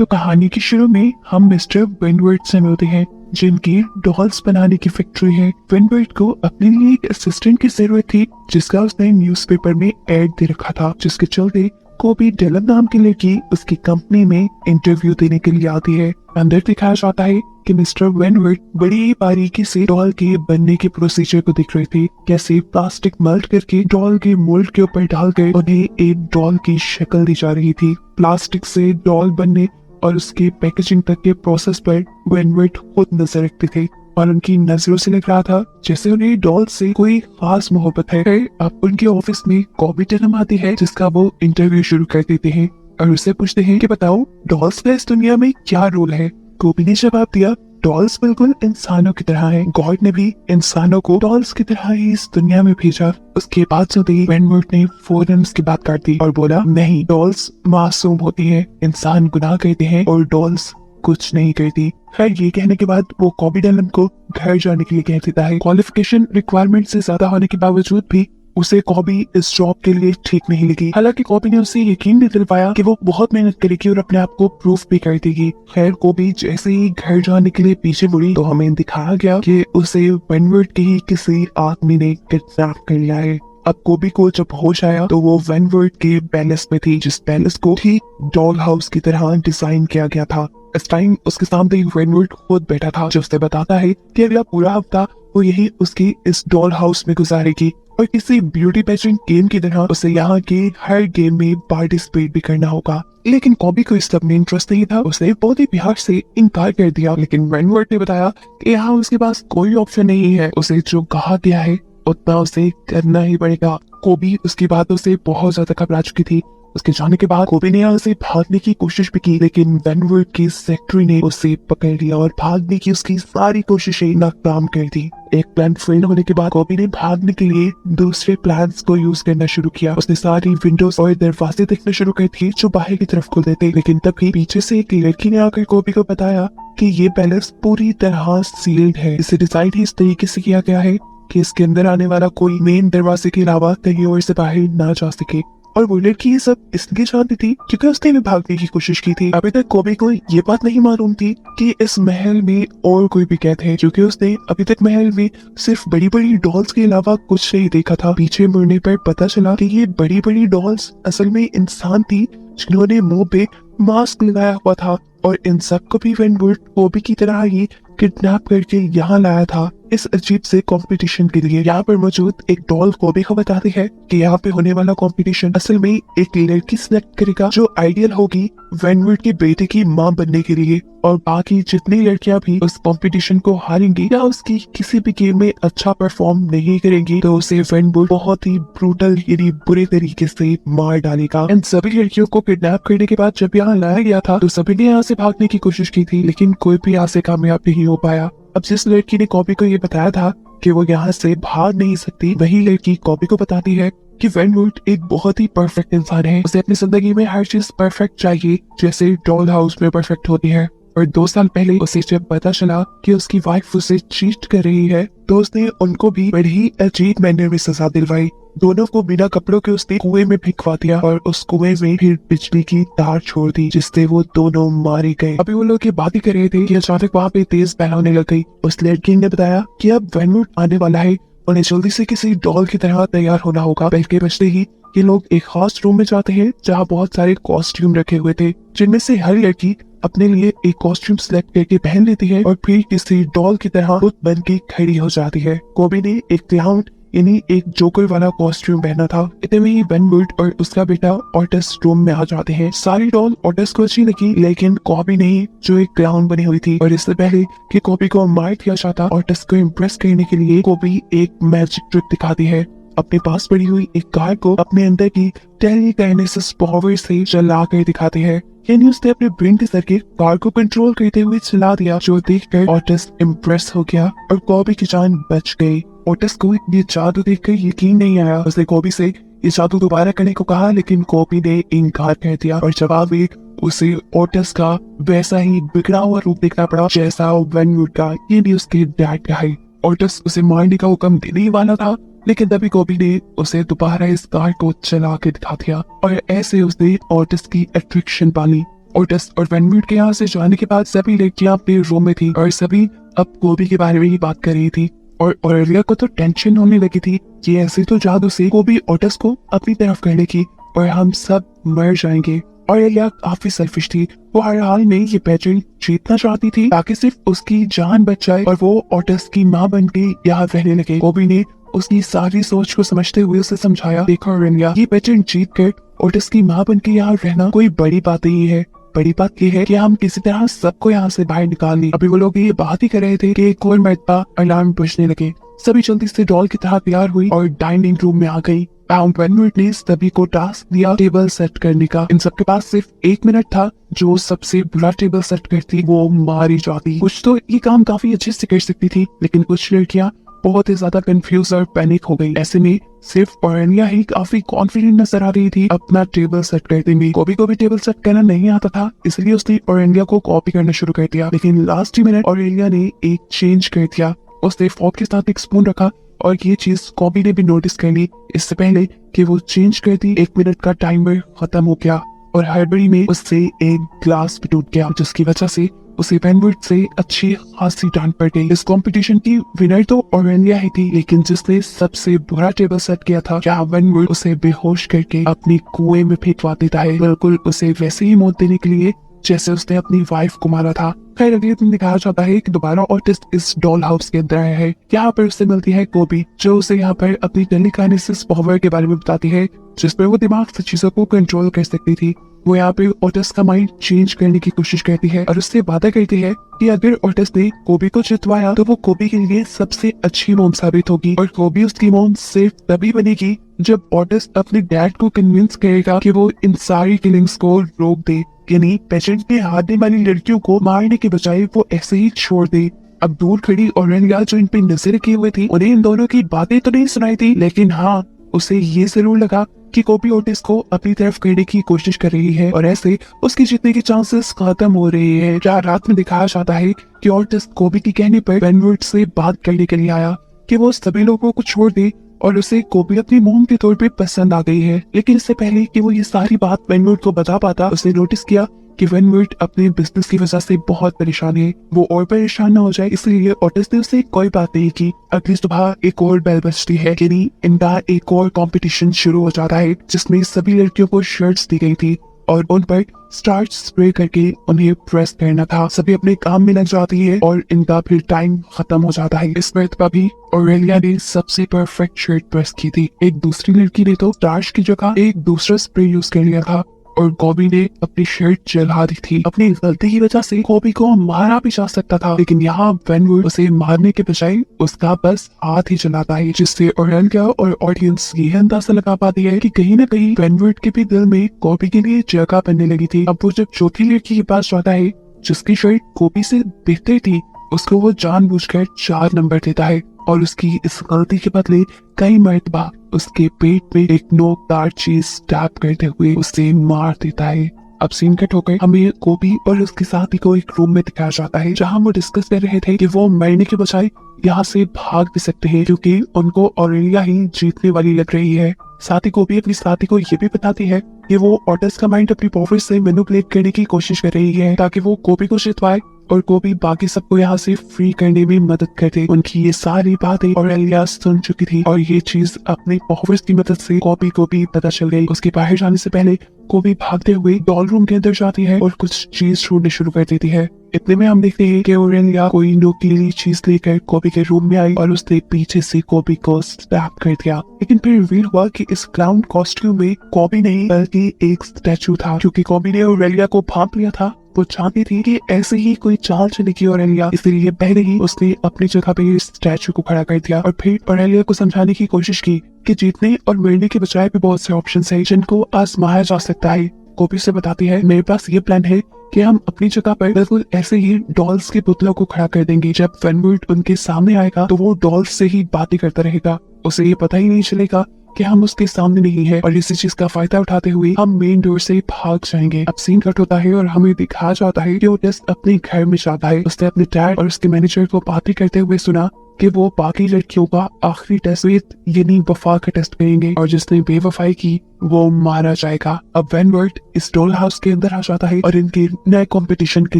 तो कहानी के शुरू में हम मिस्टर विंडवर्ड से मिलते हैं, जिनकी डॉल्स बनाने की फैक्ट्री है। विंडवर्ड को अपने लिए एक असिस्टेंट की जरूरत थी, जिसका उसने न्यूज़पेपर में एड दे रखा था, जिसके चलते कोबी डेलन नाम की लड़की उसकी कंपनी में इंटरव्यू देने के लिए आती है। अंदर दिखाया जाता है कि मिस्टर विंडवर्ड बड़ी ही बारीकी से डॉल के बनने के प्रोसीजर को देख रहे थे, कैसे प्लास्टिक मेल्ट करके डॉल के मोल्ड के ऊपर डालकर उन्हें एक डॉल की शक्ल दी जा रही थी। प्लास्टिक से डॉल बनने और उसके पैकेजिंग तक के प्रोसेस पर विंडवर्ड खुद नजर रखते थे और उनकी नजरों से लग रहा था जैसे उन्हें डॉल से कोई खास मोहब्बत है। अब उनके ऑफिस में कॉबी डेनम आती है, जिसका वो इंटरव्यू शुरू कर देते हैं और उससे पूछते हैं कि बताओ डॉल्स का इस दुनिया में क्या रोल है। कॉबी ने जवाब दिया, डॉल्स बिल्कुल इंसानों की तरह हैं। गॉड ने भी इंसानों को डॉल्स की तरह ही इस दुनिया में भेजा। उसके बाद सुनते ही विंडवर्ड ने फौरन उसकी बात काट दी और बोला, नहीं, डॉल्स मासूम होती हैं, इंसान गुनाह करते हैं और डॉल्स कुछ नहीं करती। खैर, ये कहने के बाद वो कॉबी डेलन को घर जाने के लिए कह देता है। क्वालिफिकेशन रिक्वायरमेंट से ज्यादा होने के बावजूद भी उसे कॉबी इस जॉब के लिए ठीक नहीं लगी। हालांकि कॉबी ने उसे यकीन भी दिलवाया कि वो बहुत मेहनत करेगी और अपने आप को प्रूफ भी कर देगी। खैर, कॉबी जैसे ही घर जाने के लिए पीछे मुड़ी तो हमें दिखाया गया कि उसे विंडवर्ड के ही किसी आदमी ने किडनैप कर लिया है। अब कॉबी को जब होश आया तो वो विंडवर्ड के पैलेस में थी, जिस पैलेस को ठीक डॉल हाउस की तरह डिजाइन किया गया था। इस टाइम उसके सामने विंडवर्ड खुद बैठा था, जो उसे बताता है कि अगला पूरा हफ्ता वो यही उसकी इस डॉल हाउस में गुजारेगी और किसी ब्यूटी पेजेंट गेम की तरह उसे यहाँ के हर गेम में पार्टिसिपेट भी करना होगा। लेकिन कॉबी को इस सब में इंटरेस्ट नहीं था, उसने बहुत ही प्यार से इनकार कर दिया। लेकिन विंडवर्ड ने बताया कि यहाँ उसके पास कोई ऑप्शन नहीं है, उसे जो कहा गया है उतना उसे करना ही पड़ेगा। कॉबी उसकी बातों से बहुत ज्यादा घबरा चुकी थी। उसके जाने के बाद कॉबी ने यहाँ से भागने की कोशिश भी की, लेकिन विंडवर्ड की सेक्रेटरी ने उसे पकड़ लिया और भागने की उसकी सारी कोशिशें नाकाम कर दी। एक प्लान फेल होने के बाद कॉबी ने भागने के लिए दूसरे प्लान्स को यूज करना शुरू किया। उसने सारी विंडोज और दरवाजे देखना शुरू कर दिए जो बाहर की तरफ खुलते थे। लेकिन तभी पीछे से एक लड़की ने आकर कॉबी को बताया कि ये पैलेस पूरी तरह सील्ड है। इसे डिजाइन ही इस तरीके से किया गया है कि इसके अंदर आने वाला कोई मेन दरवाजे के अलावा कहीं और से बाहर ना जा सके। और वो लड़की ये सब इसलिए जानती थी क्योंकि उसने भी भागने की कोशिश की थी। अभी तक कॉबी को ये बात नहीं मालूम थी कि इस महल में और कोई भी कैद है, क्योंकि उसने अभी तक महल में सिर्फ बड़ी बड़ी डॉल्स के अलावा कुछ नहीं देखा था। पीछे मुड़ने पर पता चला कि ये बड़ी बड़ी डॉल्स असल में इंसान थी, जिन्होंने मुंह पे मास्क लगाया हुआ था और इन सबको भी विंडवर्ड कॉबी की तरह ही किडनैप करके यहाँ लाया था इस अजीब से कंपटीशन के लिए। यहाँ पर मौजूद एक डॉल कॉबी को बताती है कि यहाँ पे होने वाला कंपटीशन असल में एक लड़की सिलेक्ट करेगा जो आइडियल होगी विंडवर्ड के बेटे की मां बनने के लिए, और बाकी जितनी लड़कियां भी उस कंपटीशन को हारेंगी या उसकी किसी भी गेम में अच्छा परफॉर्म नहीं करेंगी तो उसे विंडवर्ड बहुत ही ब्रूटल यानी बुरे तरीके से मार डालेगा। इन सभी लड़कियों को किडनैप करने के बाद जब यहाँ लाया गया था तो सभी ने यहाँ से भागने की कोशिश की थी, लेकिन कोई भी यहाँ से कामयाब नहीं हो पाया। अब जिस लड़की ने कॉबी को ये बताया था कि वो यहाँ से भाग नहीं सकती, वही लड़की कॉबी को बताती है कि विंडवर्ड एक बहुत ही परफेक्ट इंसान है। उसे अपनी जिंदगी में हर चीज परफेक्ट चाहिए, जैसे डॉल हाउस में परफेक्ट होती है। और 2 साल पहले उसे जब पता चला कि उसकी वाइफ उसे चीट कर रही है तो उसने उनको भी बड़ी ही अजीब मैनर में सजा दिलवाई। दोनों को बिना कपड़ों के उसने कुएं में फेंकवा दिया और उस कुएं में फिर बिजली की तार छोड़ दी, जिससे वो दोनों मारे गए। अभी वो लोग ये बात ही कर रहे थे कि अचानक वहाँ पे तेज बहन होने लग गई। उस लड़की ने बताया कि अब विंडवर्ड आने वाला है, उन्हें जल्दी से किसी डॉल की तरह तैयार होना होगा। बेल के बजते ही ये लोग एक खास रूम में जाते हैं जहाँ बहुत सारे कॉस्ट्यूम रखे हुए थे, जिनमें से हर लड़की अपने लिए एक कॉस्ट्यूम सिलेक्ट करके पहन लेती है और फिर किसी डॉल की तरह खुद बन के खड़ी हो जाती है। कॉबी ने एक क्लाउन यानी एक जोकर वाला कॉस्ट्यूम पहना था। इतने में ही विंडवर्ड और उसका बेटा ऑटस रूम में आ जाते हैं। सारी डॉल ऑटस को अच्छी लगी, लेकिन कॉबी नहीं, जो एक क्लाउन बनी हुई थी। और इससे पहले कि कॉबी को मार दिया जाता, ऑटस को इम्प्रेस करने के लिए कॉबी एक मैजिक ट्रिक दिखाती है। अपने पास पड़ी हुई एक कार को अपने अंदर की टेलीकाइनेसिस पावर से चला कर दिखाते हैं, यानी उसने अपने ब्रेन के जरिए कार को कंट्रोल करते हुए चला दिया, जो देखकर ऑटस इम्प्रेस हो गया और कॉबी की जान बच गई। ऑटस को ये जादू देखकर यकीन नहीं आया। उसने कॉबी से ये जादू दोबारा करने को कहा, लेकिन कॉबी ने इनकार कर दिया और जवाब में उसे ऑटस का वैसा ही बिगड़ा हुआ रूप देखना पड़ा जैसा विंडवर्ड का, ये भी उसके डैड का है। ऑटस उसे मारने का हुक्म देने ही वाला था, लेकिन तभी कॉबी ने उसे दोबारा इस कार को चला के दिखा दिया और ऐसे उसने ऑटस की अट्रैक्शन पाली। ओटिस और वेनवर्ट के यहाँ से जाने के बाद सभी लड़कियां अपने रूम में थी और सभी अब कोबी के बारे में ही बात कर रही थी। और ऑरेलिया को तो टेंशन होने लगी थी कि ऐसे तो जादू से कोबी ओटिस को अपनी तरफ कर लेगी और हम सब मर जाएंगे। ऑरेलिया काफी सेल्फिश थी, वो हर हाल में ये पेजेंट जीतना चाहती थी ताकि सिर्फ उसकी जान बच जाए और वो ओटिस की माँ बन के यहाँ रहने लगे। कोबी ने उसकी सारी सोच को समझते हुए उसे समझाया, देखो ऑरेलिया, ये पेजेंट जीत कर ओटिस की माँ बन के यहाँ रहना कोई बड़ी बात नहीं है। बड़ी बात यह है कि हम किसी तरह सबको यहाँ से बाहर निकाल लें। अभी वो लोग ये बात ही कर रहे थे कि एक और मरतबा अलार्म बजने लगे। सभी जल्दी से डॉल की तरह तैयार हुई और डाइनिंग रूम में आ गई। वेनवर्ट ने सभी को टास्क दिया टेबल सेट करने का। इन सबके पास सिर्फ 1 मिनट था। जो सबसे बुरा टेबल सेट करती वो मारी जाती। कुछ तो ये काम काफी अच्छे से कर सकती थी, लेकिन कुछ लड़कियां बहुत ही ज्यादा कंफ्यूज और पैनिक हो गई। ऐसे में सिर्फ ऑरेलिया ही काफी कॉन्फिडेंट नजर आ रही थी अपना टेबल सेट करते में। कोबी को भी टेबल सेट करना नहीं आता था, इसलिए उसने ऑरेलिया को कॉपी करना शुरू कर दिया। लेकिन लास्ट ही मिनट ऑरेलिया ने एक चेंज कर दिया। उसने फोर्क के साथ एक स्पून रखा और ये चीज कॉबी ने भी नोटिस कर ली। इससे पहले कि वो चेंज करती 1 मिनट का टाइमर खत्म हो गया और हड़बड़ी में उससे एक ग्लास भी टूट गया, जिसकी वजह से उसे वेनवर्ट से अच्छी खासी डांट पड़ गई। इस कंपटीशन की विनर तो ऑरेलिया ही थी, लेकिन जिसने सबसे बुरा टेबल सेट किया था, क्या वेनवर्ट उसे बेहोश करके अपनी कुएं में फेंकवा देता है, बिल्कुल उसे वैसे ही मौत देने के लिए जैसे उसने अपनी वाइफ को मारा था। खैर अगले दिन दिखाया जाता है कि दोबारा ऑटिस इस डॉल हाउस के अंदर आया है। यहाँ पर उससे मिलती है कोबी, जो उसे यहाँ पर अपनी टेलीकाइनेसिस पावर के बारे में बताती है, जिस पर वो दिमाग से चीजों को कंट्रोल कर सकती थी। वो यहाँ पे ओटिस का माइंड चेंज करने की कोशिश करती है और उससे वादा करती है कि अगर ओटिस ने कोबी को जितवाया तो वो कोबी के लिए सबसे अच्छी मॉम साबित होगी और कोबी उसकी मॉम सिर्फ तभी बनेगी जब ओटिस अपने डैड को कन्विंस करेगा कि वो इन सारी किलिंग्स को रोक दे, यानी पेशेंट के हारने वाली लड़कियों को मारने के बजाय वो ऐसे ही छोड़ दे। अब दूर खड़ी ऑरेलिया जो इन पे नजर रखी हुई थी, उन्हें इन दोनों की बातें तो नहीं सुनाई थी, लेकिन हाँ उसे ये जरूर लगा कि कोबी ओटिस को अपनी तरफ करने की कोशिश कर रही है और ऐसे उसकी जीतने के चांसेस खत्म हो रहे हैं। जहाँ रात में दिखाया जाता है कि ओटिस कोबी के कहने पर वेनवर्ट से बात करने के लिए आया कि वो सभी लोगों को छोड़ दे और उसे कोबी अपनी मोम के तौर पे पसंद आ गई है। लेकिन इससे पहले कि वो ये सारी बात वेनवर्ट को बता पाता, उसने नोटिस किया कि वेनवर्ट अपने बिजनेस की वजह से बहुत परेशान है। वो और परेशान न हो जाए इसलिए ओटिस ने उसे कोई बात नहीं की। अगली सुबह एक और बेल बजती है, यानी इनका एक और कंपटीशन शुरू हो जाता है, जिसमें सभी लड़कियों को शर्ट्स दी गई थी और उन पर स्टार्च स्प्रे करके उन्हें प्रेस करना था। सभी अपने काम में लग जाती है और इनका फिर टाइम खत्म हो जाता है। इस मरतबा भी ऑरेलिया ने सबसे परफेक्ट शर्ट प्रेस की थी। एक दूसरी लड़की ने तो स्टार्च की जगह एक दूसरा स्प्रे यूज कर लिया था और कोबी ने अपनी शर्ट जला दी थी। अपनी गलती की वजह से कोबी को मारा भी जा सकता था, लेकिन यहाँ वेनवर्ट उसे मारने के बजाय उसका बस हाथ ही चलाता है, जिससे ऑरेलिया और ऑडियंस ये अंदाजा लगा पाती है कि कहीं न कहीं वेनवर्ट के भी दिल में कोबी के लिए जगह बनने लगी थी। अब वो जब चौथी लड़की के पास जाता है जिसकी शर्ट कोबी से बेहतर थी, उसको वो जानबूझकर 4 नंबर देता है और उसकी इस गलती के बदले कई मरतबा उसके पेट में एक नोकदार चीज स्टैब करते हुए उसे मार देता है। अब सीन कट होकर हमें कोबी और उसके साथी को एक रूम में दिखाया जाता है, जहां वो डिस्कस कर रहे थे कि वो मरने के बजाय यहाँ से भाग भी सकते हैं, क्योंकि उनको ऑरेलिया ही जीतने वाली लग रही है। साथ ही कोबी अपनी साथी को ये भी बताती है कि वो ओटिस का माइंड अपनी पावर से मैनिपुलेट करने की कोशिश कर रही है ताकि वो कोबी को जितवाए और कोबी बाकी सबको यहाँ से फ्री करने में मदद करे। उनकी ये सारी बातें ऑरेलिया सुन चुकी थी और ये चीज अपनी पावर्स की मदद से कोबी को भी पता चल गई। उसके बाहर जाने से पहले कोबी भागते हुए डॉल रूम के अंदर जाती है और कुछ चीज ढूंढने शुरू कर देती है। इतने में हम देखते हैं कि ऑरेलिया कोई नुकीली चीज लेकर कोबी के रूम में आई और उसने पीछे से कोबी को स्टैब कर दिया। लेकिन फिर रिवील हुआ कि इस क्लाउन कॉस्ट्यूम में कोबी नहीं बल्कि एक स्टैचू था, क्योंकि कोबी ने ऑरेलिया को भांप लिया था। वो चाहती थी कि ऐसे ही कोई चाल चलेगी ऑरेलिया, इसलिए पहले ही उसने अपनी जगह पे इस स्टैचू को खड़ा कर दिया और फिर ऑरेलिया को समझाने की कोशिश की कि जीतने और मरने के बजाय भी बहुत से ऑप्शंस हैं जिनको आजमाया जा सकता है। कोबी से बताती है, मेरे पास ये प्लान है कि हम अपनी जगह पर बिल्कुल ऐसे ही डॉल्स के पुतलों को खड़ा कर देंगे। जब वेनवर्ट उनके सामने आएगा तो वो डॉल्स से ही बातें करता रहेगा, उसे ये पता ही नहीं चलेगा कि हम उसके सामने नहीं है और इसी चीज का फायदा उठाते हुए हम मेन डोर से भाग जाएंगे। अब सीन कट होता है और हमें दिखाया जाता है कि ओटिस अपने घर में जाता है। उसने अपने डैड और उसके मैनेजर को बातें करते हुए सुना कि वो बाकी लड़कियों का आखिरी टेस्ट यानी वफा का टेस्ट करेंगे और जिसने बेवफाई की वो मारा जाएगा। अब वेनवर्ट इस डॉल हाउस के अंदर आ जाता है और इनके नए कंपटीशन के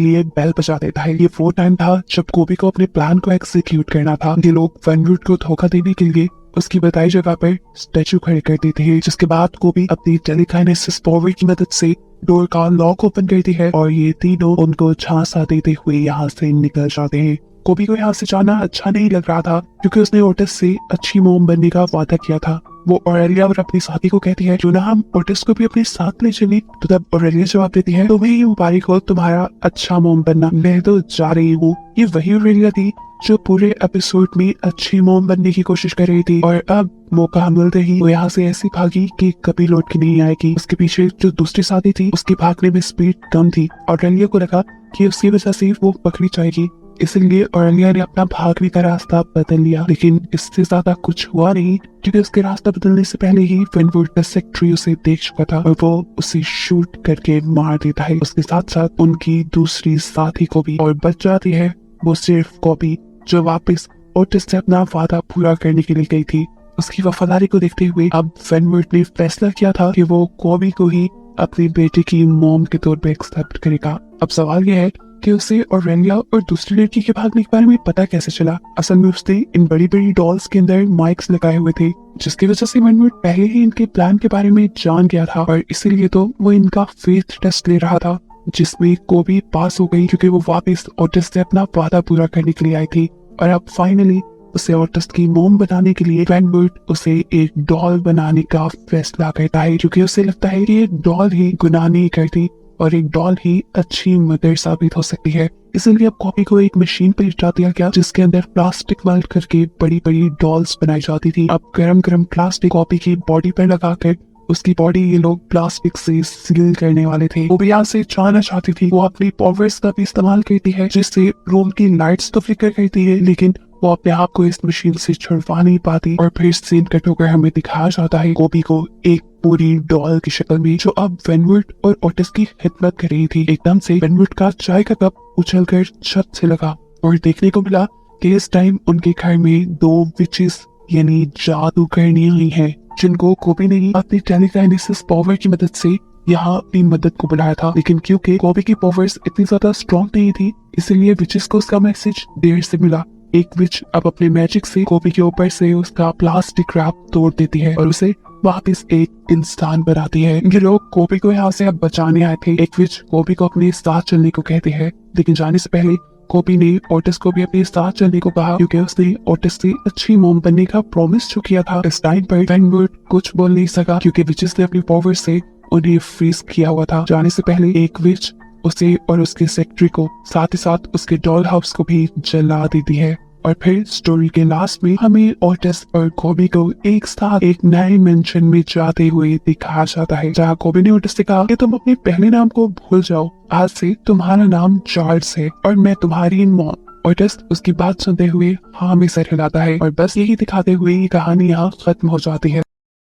लिए बेल बजा देता है। ये वो टाइम था जब कोबी को अपने प्लान को एग्जीक्यूट करना था। ये लोग वेनवर्ट को धोखा देने के लिए उसकी बताई जगह पर स्टैचू खड़े कर देते हैं, जिसके बाद कोबी अपनी टेलीकाइनेसिस पावर की मदद से डोर का लॉक ओपन करती है और ये तीनों उनको झांसा देते हुए यहाँ से निकल जाते हैं। कोबी को यहाँ से जाना अच्छा नहीं लग रहा था क्योंकि उसने ओटिस से अच्छी मोम बनने का वादा किया था। वो ऑरेलिया और अपनी साथी को कहती है क्यों ना हम ओटिस को भी अपने साथ ले चले। तो तब ऑरेलिया जवाब देती है तुम्हें ही मुबारक हो तुम्हारा अच्छा मोम बनना, मैं तो जा रही हूँ। ये वही ऑरेलिया थी जो पूरे एपिसोड में अच्छी मोम बनने की कोशिश कर रही थी और अब मौका मिलते ही वो यहाँ से ऐसी भागी कि कभी लौट के नहीं आएगी। उसके पीछे जो दूसरी साथी थी उसकी भागने में स्पीड कम थी। ऑरेलिया को लगा कि उसकी वजह से वो पकड़ी जाएगी, इसलिए ऑरेलिया ने अपना भागने का रास्ता बदल लिया। लेकिन इससे ज्यादा कुछ हुआ नहीं क्योंकि उसके रास्ता बदलने से पहले ही वेनवुड का सेक्रेटरी उसे देख चुका था और वो उसे शूट करके मार देता है। उसके साथ साथ उनकी दूसरी साथी को भी, और बच जाती है वो सिर्फ कोबी जो वापस ओटिस से अपना वादा पूरा करने के लिए गई थी। उसकी वफादारी को देखते हुए अब वेनवुड ने फैसला किया था कि वो कोबी को ही अपनी बेटे की मॉम के तौर पे एक्सेप्ट करेगा। अब सवाल यह है कि उसे ऑरेलिया और दूसरी लड़की के भागने के बारे में पता कैसे चला। असल में उसने इन बड़ी बड़ी डॉल्स के अंदर माइक्स लगाए हुए थे, जिसकी वजह से वेनवुड पहले ही इनके प्लान के बारे में जान गया था और इसीलिए तो वो इनका फेथ टेस्ट ले रहा था, जिसमें कोबी पास हो गई क्योंकि वो वापस ओटिस से अपना वादा पूरा करने के लिए आई थी। और अब फाइनली उसे ओटिस की मोम बनाने के लिए वेनवुड उसे एक डॉल बनाने का फैसला करता है क्योंकि उसे लगता है कि एक डॉल ही गुनाह नहीं करती और एक डॉल ही अच्छी मदर साबित हो सकती है। इसलिए अब कॉपी को एक मशीन पर लिटा दिया गया जिसके अंदर प्लास्टिक वेल्ड करके बड़ी बड़ी डॉल्स बनाई जाती थी। अब गरम गरम प्लास्टिक कॉपी की बॉडी पर लगाकर उसकी बॉडी ये लोग प्लास्टिक से सील करने वाले थे। वो भी यहाँ से जाना चाहती थी। वो अपनी पावर्स का भी इस्तेमाल करती है जिससे रूम की लाइट्स तो फ्लिकर करती है, लेकिन वो अपने आप को इस मशीन से छुड़वा नहीं पाती। और फिर सीन कट होकर हमें दिखाया जाता है कोबी को एक पूरी डॉल की शक्ल में जो अब वेनवुड और ओटिस की खिदमत कर रही थी। एकदम से वेनवुड का चाय का कप उछलकर छत से लगा और देखने को मिला कि इस टाइम उनके घर में दो विचेस यानी जादूगरनियां आई हैं, जिनको कोबी ने ही अपनी टेलीकाइनेसिस पावर की मदद से यहाँ अपनी मदद को बुलाया था। लेकिन क्योंकि कोबी की पावर्स इतनी ज्यादा स्ट्रॉन्ग नहीं थी, इसलिए विचेस को उसका मैसेज देर से मिला। एक विच अब अपने मैजिक से कोबी के ऊपर से उसका प्लास्टिक रैप तोड़ देती है और उसे वापस एक इंसान बनाती है। ये लोग कोबी को यहाँ से अब बचाने आए थे। एक विच कोबी को अपने साथ चलने को कहते हैं, लेकिन जाने से पहले कोबी ने ओटिस को भी अपने साथ चलने को कहा क्योंकि उसने ओटिस से अच्छी मोम बनने का प्रॉमिस जो किया था। इस टाइम पर वेनवुड कुछ बोल नहीं सका क्योंकि विचेस ने अपनी पावर से उन्हें फ्रीज किया हुआ था। जाने से पहले एक विच उसे और उसके सेक्रेटरी को साथ ही साथ उसके डॉल हाउस को भी जला देती है। और फिर स्टोरी के लास्ट में हमें ओटिस और कोबी को एक साथ एक नए मेंशन में जाते हुए दिखाया जाता है, जहाँ कोबी ने ओटिस से कहा कि तुम अपने पहले नाम को भूल जाओ, आज से तुम्हारा नाम चार्ल्स है और मैं तुम्हारी मॉम। ओटिस उसकी बात सुनते हुए हाँ में सर हिलाता है और बस यही दिखाते हुए ये कहानी यहाँ खत्म हो जाती है।